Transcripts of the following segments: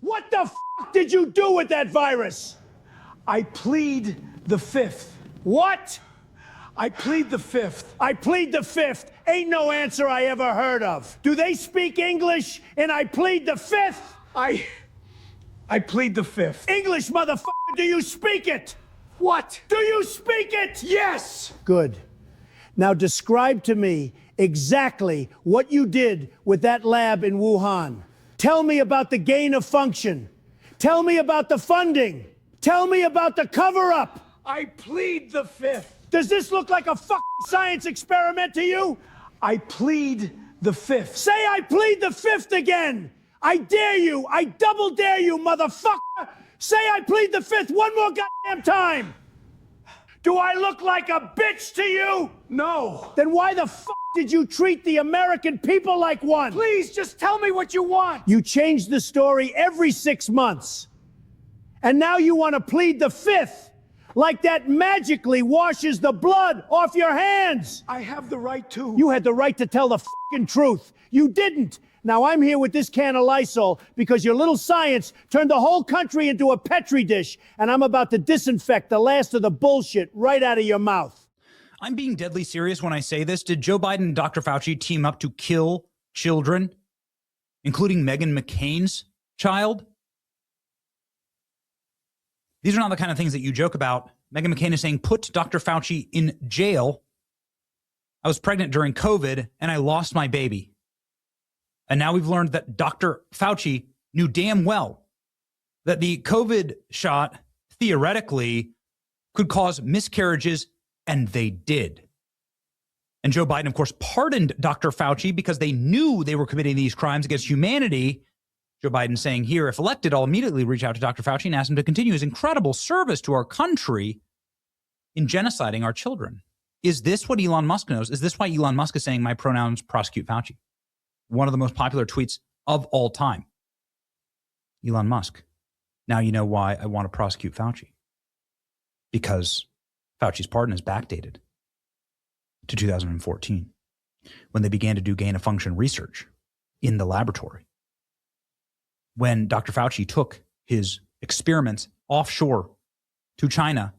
What the f did you do with that virus? I plead the fifth. What? I plead the fifth. I plead the fifth. Ain't no answer I ever heard of. Do they speak English and I plead the fifth? I plead the fifth. English, motherfucker, do you speak it? What? Do you speak it? Yes. Good. Now describe to me exactly what you did with that lab in Wuhan. Tell me about the gain of function. Tell me about the funding. Tell me about the cover-up. I plead the fifth. Does this look like a fucking science experiment to you? I plead the fifth. Say I plead the fifth again. I dare you. I double dare you, motherfucker. Say I plead the fifth one more goddamn time. Do I look like a bitch to you? No. Then why the fuck did you treat the American people like one? Please, just tell me what you want. You change the story every 6 months. And now you want to plead the fifth, like that magically washes the blood off your hands. I have the right to. You had the right to tell the fucking truth. You didn't. Now I'm here with this can of Lysol because your little science turned the whole country into a Petri dish, and I'm about to disinfect the last of the bullshit right out of your mouth. I'm being deadly serious when I say this. Did Joe Biden and Dr. Fauci team up to kill children, including Meghan McCain's child? These are not the kind of things that you joke about. Meghan McCain is saying, put Dr. Fauci in jail. I was pregnant during COVID and I lost my baby. And now we've learned that Dr. Fauci knew damn well that the COVID shot theoretically could cause miscarriages, and they did. And Joe Biden, of course, pardoned Dr. Fauci because they knew they were committing these crimes against humanity. Joe Biden saying here, if elected, I'll immediately reach out to Dr. Fauci and ask him to continue his incredible service to our country in genociding our children. Is this what Elon Musk knows? Is this why Elon Musk is saying my pronouns prosecute Fauci? One of the most popular tweets of all time. Elon Musk. Now you know why I want to prosecute Fauci. Because Fauci's pardon is backdated to 2014, when they began to do gain-of-function research in the laboratory. When Dr. Fauci took his experiments offshore to China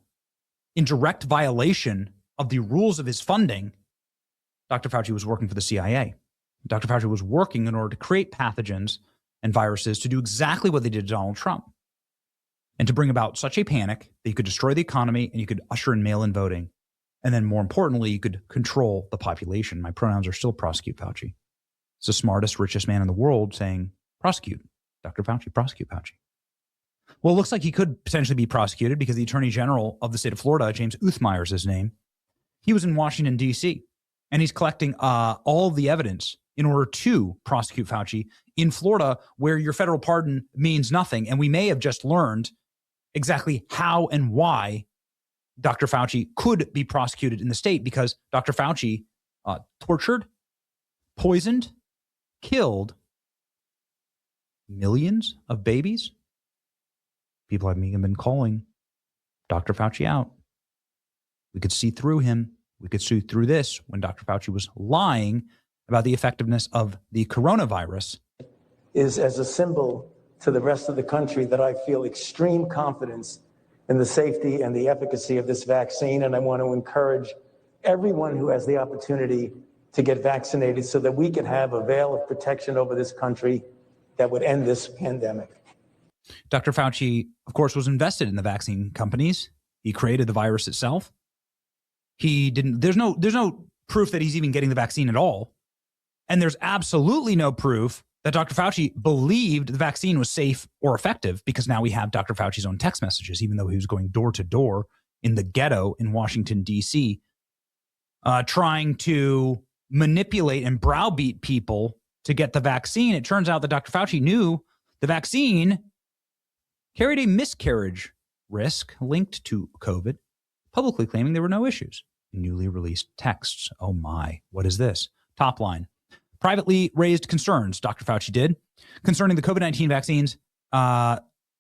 in direct violation of the rules of his funding, Dr. Fauci was working for the CIA. Dr. Fauci was working in order to create pathogens and viruses to do exactly what they did to Donald Trump, and to bring about such a panic that you could destroy the economy and you could usher in mail-in voting. And then more importantly, you could control the population. My pronouns are still prosecute Fauci. It's the smartest, richest man in the world saying, prosecute Dr. Fauci, prosecute Fauci. Well, it looks like he could potentially be prosecuted because the Attorney General of the state of Florida, James Uthmeier is his name, he was in Washington, D.C., and he's collecting all of the evidence in order to prosecute Fauci in Florida, where your federal pardon means nothing. And we may have just learned exactly how and why Dr. Fauci could be prosecuted in the state, because Dr. Fauci tortured, poisoned, killed millions of babies. People have even been calling Dr. Fauci out. We could see through him. We could see through this when Dr. Fauci was lying about the effectiveness of the coronavirus. Is as a symbol to the rest of the country that I feel extreme confidence in the safety and the efficacy of this vaccine. And I want to encourage everyone who has the opportunity to get vaccinated so that we can have a veil of protection over this country that would end this pandemic. Dr. Fauci, of course, was invested in the vaccine companies. He created the virus itself. There's no proof that he's even getting the vaccine at all. And there's absolutely no proof that Dr. Fauci believed the vaccine was safe or effective, because now we have Dr. Fauci's own text messages, even though he was going door to door in the ghetto in Washington, D.C., trying to manipulate and browbeat people to get the vaccine. It turns out that Dr. Fauci knew the vaccine carried a miscarriage risk linked to COVID, publicly claiming there were no issues. Newly released texts. Oh my, what is this? Top line. Privately raised concerns, Dr. Fauci did, concerning the COVID-19 vaccines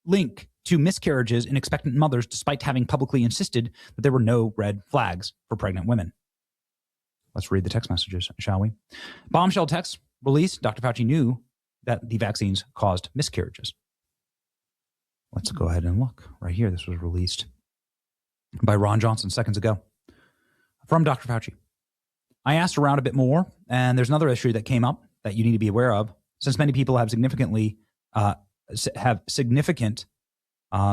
link to miscarriages in expectant mothers, despite having publicly insisted that there were no red flags for pregnant women. Let's read the text messages, shall we? Bombshell text released. Dr. Fauci knew that the vaccines caused miscarriages. Let's go ahead and look right here. This was released by Ron Johnson seconds ago from Dr. Fauci. I asked around a bit more, and there's another issue that came up that you need to be aware of. Since many people have significant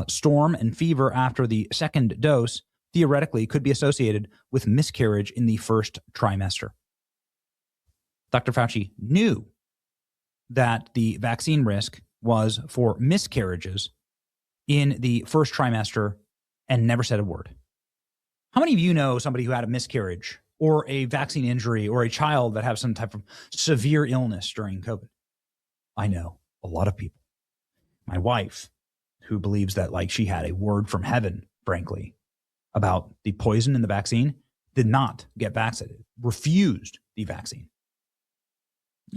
storm and fever after the second dose, theoretically could be associated with miscarriage in the first trimester. Dr. Fauci knew that the vaccine risk was for miscarriages in the first trimester and never said a word. How many of you know somebody who had a miscarriage or a vaccine injury or a child that have some type of severe illness during COVID? I know a lot of people. My wife, who believes that like she had a word from heaven, frankly, about the poison in the vaccine, did not get vaccinated, refused the vaccine.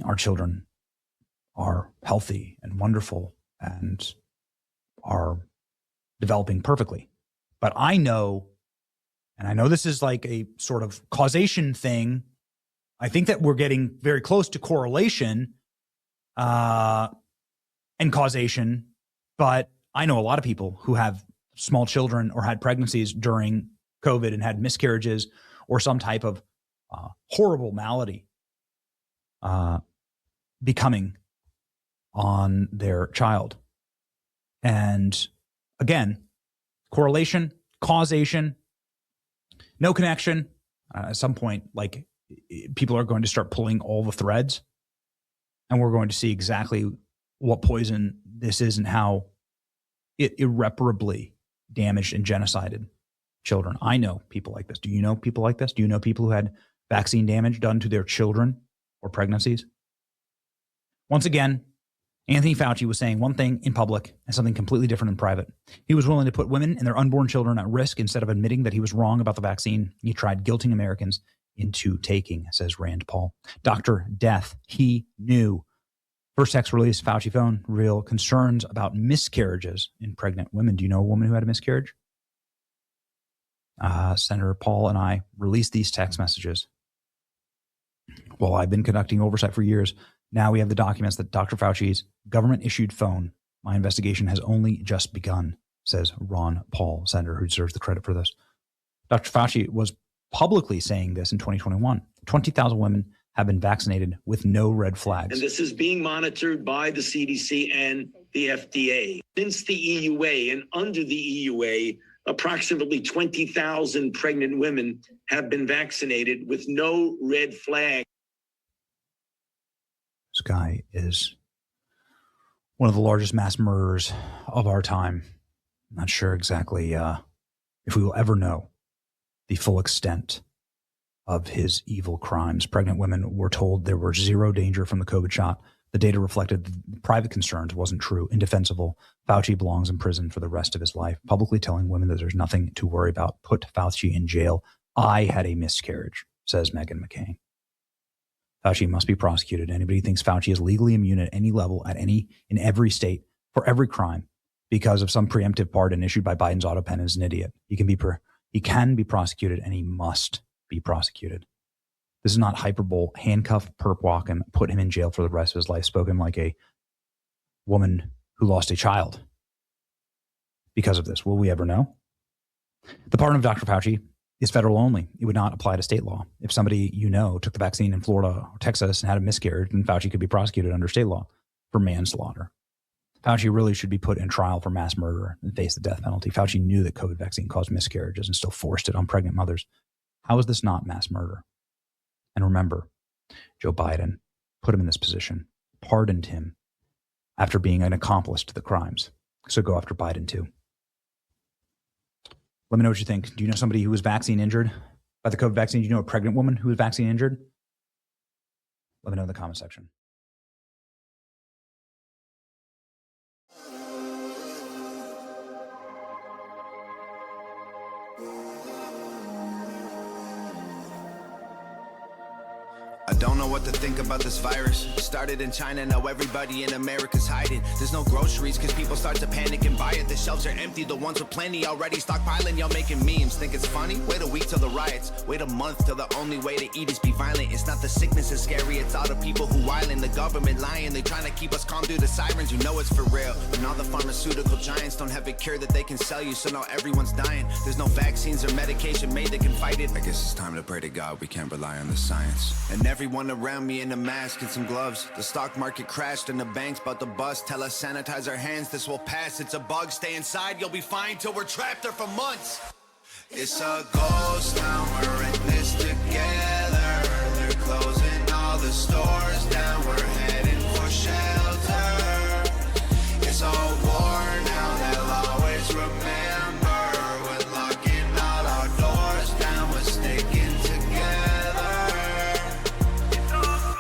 Our children are healthy and wonderful and are developing perfectly. But I know, and I know this is like a sort of causation thing. I think that we're getting very close to correlation and causation, but I know a lot of people who have small children or had pregnancies during COVID and had miscarriages or some type of horrible malady becoming on their child. And again, correlation, causation, no connection. At some point, like people are going to start pulling all the threads, and we're going to see exactly what poison this is and how it irreparably damaged and genocided children. I know people like this. Do you know people like this? Do you know people who had vaccine damage done to their children or pregnancies? Once again, Anthony Fauci was saying one thing in public and something completely different in private. He was willing to put women and their unborn children at risk instead of admitting that he was wrong about the vaccine. He tried guilting Americans into taking, says Rand Paul. Dr. Death, he knew. First text release, Fauci phone, real concerns about miscarriages in pregnant women. Do you know a woman who had a miscarriage? Senator Paul and I released these text messages. Well, I've been conducting oversight for years. Now we have the documents that Dr. Fauci's government-issued phone. My investigation has only just begun, says Ron Paul, senator who deserves the credit for this. Dr. Fauci was publicly saying this in 2021. 20,000 women have been vaccinated with no red flags. And this is being monitored by the CDC and the FDA. Since the EUA and under the EUA, approximately 20,000 pregnant women have been vaccinated with no red flag. This guy is one of the largest mass murderers of our time. I'm not sure exactly if we will ever know the full extent of his evil crimes. Pregnant women were told there was zero danger from the COVID shot. The data reflected the private concerns wasn't true, indefensible. Fauci belongs in prison for the rest of his life, publicly telling women that there's nothing to worry about. Put Fauci in jail. I had a miscarriage, says Meghan McCain. Fauci must be prosecuted. Anybody who thinks Fauci is legally immune at any level, in every state, for every crime, because of some preemptive pardon issued by Biden's auto pen is an idiot. He can be prosecuted, and he must be prosecuted. This is not hyperbole, handcuff, perp walk, and put him in jail for the rest of his life, spoken like a woman who lost a child because of this. Will we ever know? The pardon of Dr. Fauci is federal only. It would not apply to state law. If somebody took the vaccine in Florida or Texas and had a miscarriage, then Fauci could be prosecuted under state law for manslaughter. Fauci really should be put in trial for mass murder and face the death penalty. Fauci knew that COVID vaccine caused miscarriages and still forced it on pregnant mothers. How is this not mass murder? And remember, Joe Biden put him in this position, pardoned him after being an accomplice to the crimes. So go after Biden too. Let me know what you think. Do you know somebody who was vaccine injured by the COVID vaccine? Do you know a pregnant woman who was vaccine injured? Let me know in the comment section. I don't know know what to think about this virus. It started in China, now everybody in America's hiding. There's no groceries cause people start to panic and buy it. The shelves are empty, the ones with plenty already stockpiling. Y'all making memes, think it's funny? Wait a week till the riots, wait a month till the only way to eat is be violent. It's not the sickness that's scary, it's all the people who wildin'. The government lying, they trying to keep us calm through the sirens. You know it's for real, but now the pharmaceutical giants don't have a cure that they can sell you, so now everyone's dying. There's no vaccines or medication made that can fight it. I guess it's time to pray to God we can't rely on the science. And everyone around me in a mask and some gloves. The stock market crashed and the bank's about to bust. Tell us sanitize our hands, this will pass. It's a bug, stay inside, you'll be fine till we're trapped there for months. It's a ghost town, we're in this together. They're closing all the stores down, we're heading for shelter. It's a war now, they'll always remember. We're locking all our doors down, we're sticking together. It's a ghost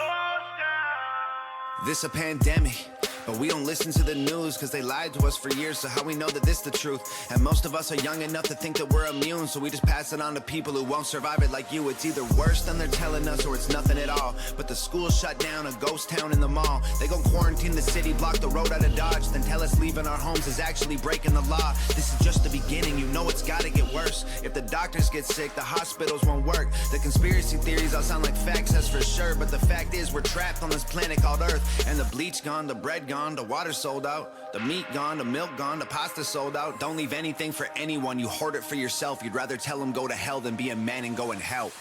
town. This a pandemic, but we don't listen to the news cause they lied to us for years. So how we know that this the truth? And most of us are young enough to think that we're immune, so we just pass it on to people who won't survive it like you. It's either worse than they're telling us or it's nothing at all. But the school shut down, a ghost town in the mall. They gon' quarantine the city, block the road out of Dodge, then tell us leaving our homes is actually breaking the law. This is just the beginning, you know it's gotta get worse. If the doctors get sick, the hospitals won't work. The conspiracy theories all sound like facts, that's for sure. But the fact is we're trapped on this planet called Earth. And the bleach gone, the bread gone, the water sold out, the meat gone, the milk gone, the pasta sold out. Don't leave anything for anyone, you hoard it for yourself. You'd rather tell them go to hell than be a man and go and help.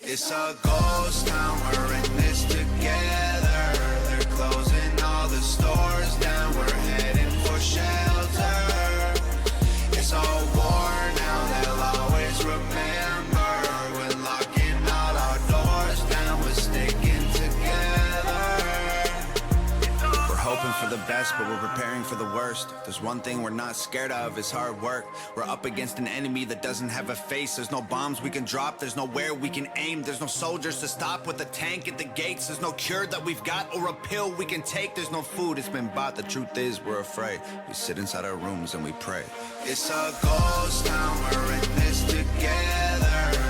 It's a ghost town, we're in this together. They're closing all the stores down, we're heading for shelter. It's a war now, they'll always remember. We're locking all our doors down, we're sticking together. We're hoping for the best, but we're preparing for the worst. There's one thing we're not scared of, is hard work. We're up against an enemy that doesn't have a face. There's no bombs we can drop, there's nowhere we can aim. There's no soldiers to stop with a tank at the gates. There's no cure that we've got or a pill we can take. There's no food, it's been bought. The truth is we're afraid. We sit inside our rooms and we pray. It's a ghost town, we're in this together.